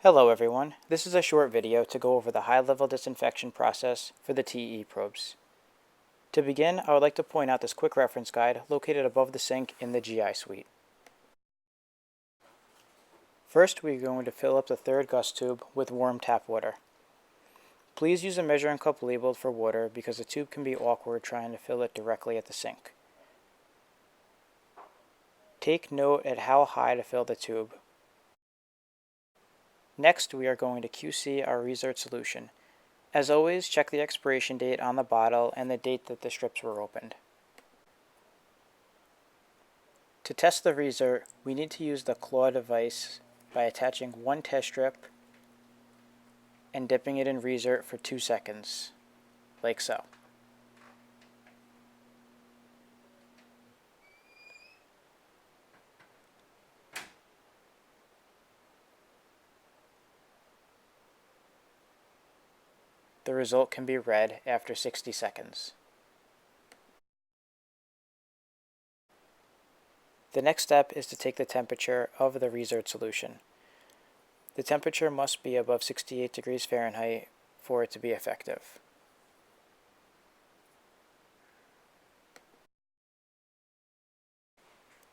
Hello everyone, this is a short video to go over the high-level disinfection process for the TEE probes. To begin, I would like to point out this quick reference guide located above the sink in the GI suite. First, we are going to fill up the third gust tube with warm tap water. Please use a measuring cup labeled for water because the tube can be awkward trying to fill it directly at the sink. Take note at how high to fill the tube. Next, we are going to QC our resort solution. As always, check the expiration date on the bottle and the date that the strips were opened. To test the resort, we need to use the claw device by attaching one test strip and dipping it in resort for 2 seconds, like so. The result can be read after 60 seconds. The next step is to take the temperature of the resort solution. The temperature must be above 68 degrees Fahrenheit for it to be effective.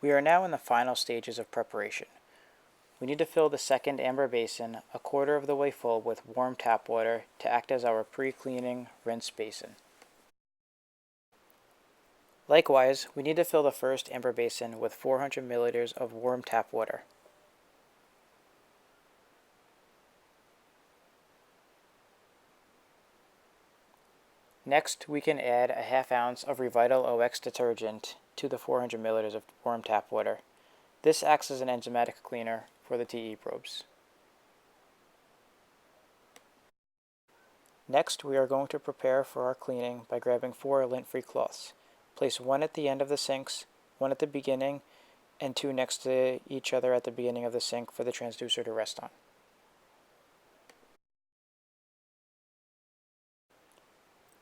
We are now in the final stages of preparation. We need to fill the second amber basin a quarter of the way full with warm tap water to act as our pre-cleaning rinse basin. Likewise, we need to fill the first amber basin with 400 milliliters of warm tap water. Next, we can add a half ounce of Revital OX detergent to the 400 milliliters of warm tap water. This acts as an enzymatic cleaner for the TEE probes. Next, we are going to prepare for our cleaning by grabbing 4 lint-free cloths. Place one at the end of the sinks, one at the beginning, and 2 next to each other at the beginning of the sink for the transducer to rest on.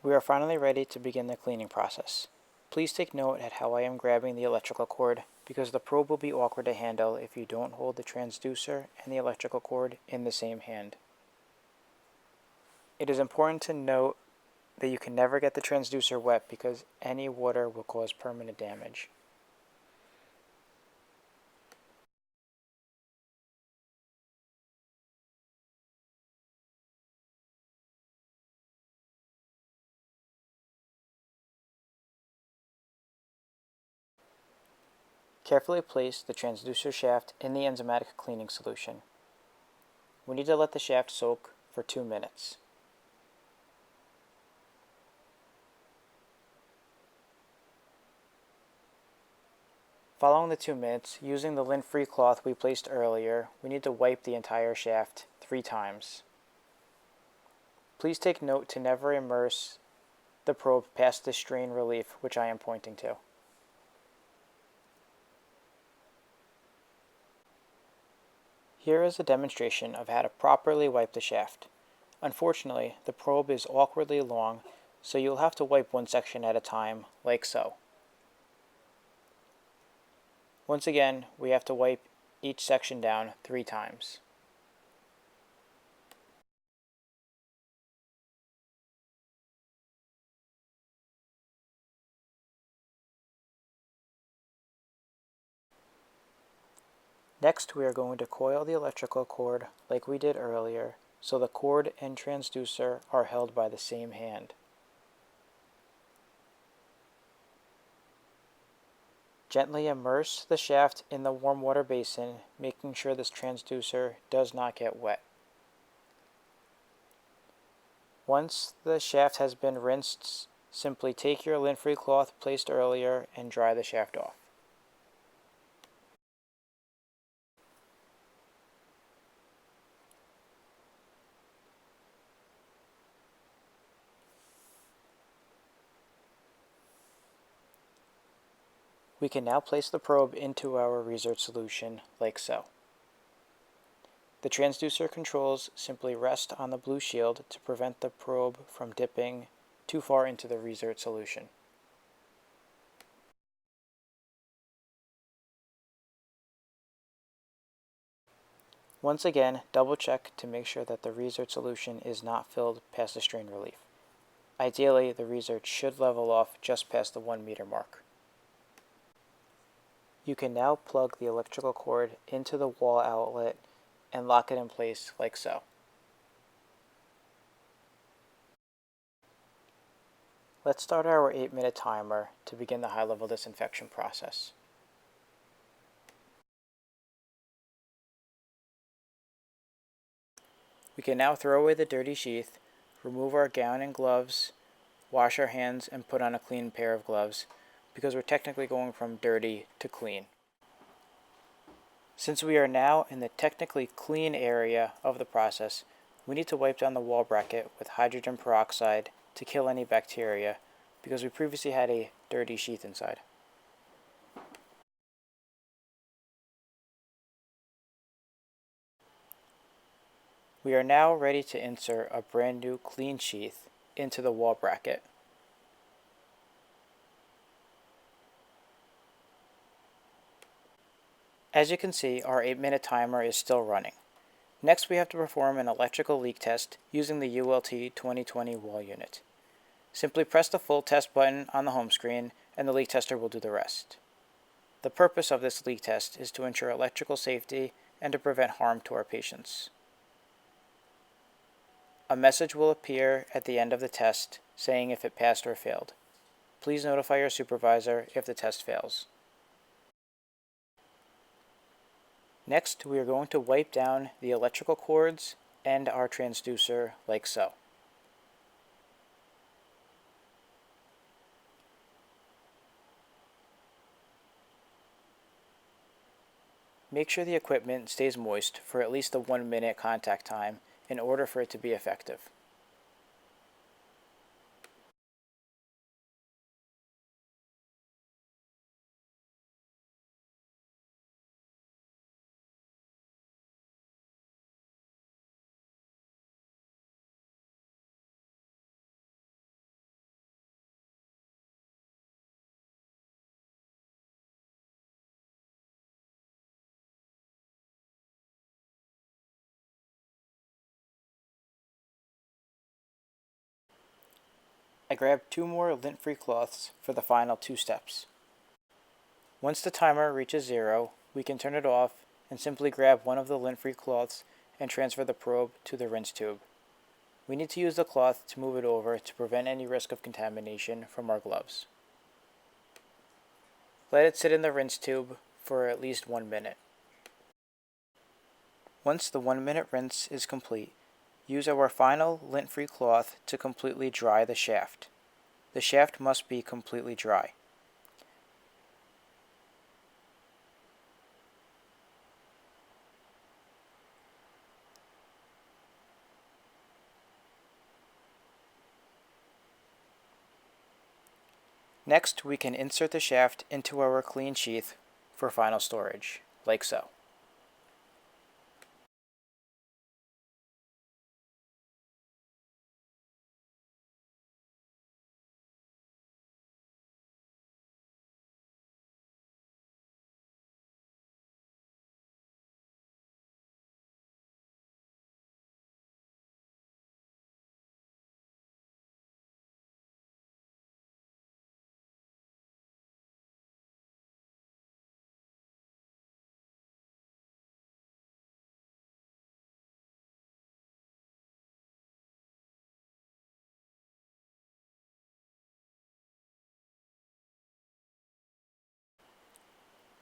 We are finally ready to begin the cleaning process. Please take note at how I am grabbing the electrical cord because the probe will be awkward to handle if you don't hold the transducer and the electrical cord in the same hand. It is important to note that you can never get the transducer wet because any water will cause permanent damage. Carefully place the transducer shaft in the enzymatic cleaning solution. We need to let the shaft soak for 2 minutes. Following the 2 minutes, using the lint-free cloth we placed earlier, we need to wipe the entire shaft 3 times. Please take note to never immerse the probe past the strain relief, which I am pointing to. Here is a demonstration of how to properly wipe the shaft. Unfortunately, the probe is awkwardly long, so you'll have to wipe one section at a time, like so. Once again, we have to wipe each section down 3 times. Next, we are going to coil the electrical cord like we did earlier, so the cord and transducer are held by the same hand. Gently immerse the shaft in the warm water basin, making sure this transducer does not get wet. Once the shaft has been rinsed, simply take your lint-free cloth placed earlier and dry the shaft off. We can now place the probe into our resort solution like so. The transducer controls simply rest on the blue shield to prevent the probe from dipping too far into the resort solution. Once again, double check to make sure that the resort solution is not filled past the strain relief. Ideally, the resort should level off just past the 1 meter mark. You can now plug the electrical cord into the wall outlet and lock it in place like so. Let's start our 8-minute timer to begin the high-level disinfection process. We can now throw away the dirty sheath, remove our gown and gloves, wash our hands, and put on a clean pair of gloves, because we're technically going from dirty to clean. Since we are now in the technically clean area of the process, we need to wipe down the wall bracket with hydrogen peroxide to kill any bacteria, because we previously had a dirty sheath inside. We are now ready to insert a brand new clean sheath into the wall bracket. As you can see, our 8-minute timer is still running. Next, we have to perform an electrical leak test using the ULT 2020 wall unit. Simply press the full test button on the home screen and the leak tester will do the rest. The purpose of this leak test is to ensure electrical safety and to prevent harm to our patients. A message will appear at the end of the test saying if it passed or failed. Please notify your supervisor if the test fails. Next, we are going to wipe down the electrical cords and our transducer like so. Make sure the equipment stays moist for at least the 1-minute contact time in order for it to be effective. I grabbed 2 more lint-free cloths for the final 2 steps. Once the timer reaches 0, we can turn it off and simply grab one of the lint-free cloths and transfer the probe to the rinse tube. We need to use the cloth to move it over to prevent any risk of contamination from our gloves. Let it sit in the rinse tube for at least 1 minute. Once the 1-minute rinse is complete, use our final lint-free cloth to completely dry the shaft. The shaft must be completely dry. Next, we can insert the shaft into our clean sheath for final storage, like so.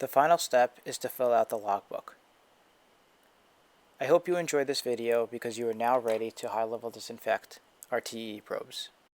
The final step is to fill out the logbook. I hope you enjoyed this video because you are now ready to high-level disinfect our TEE probes.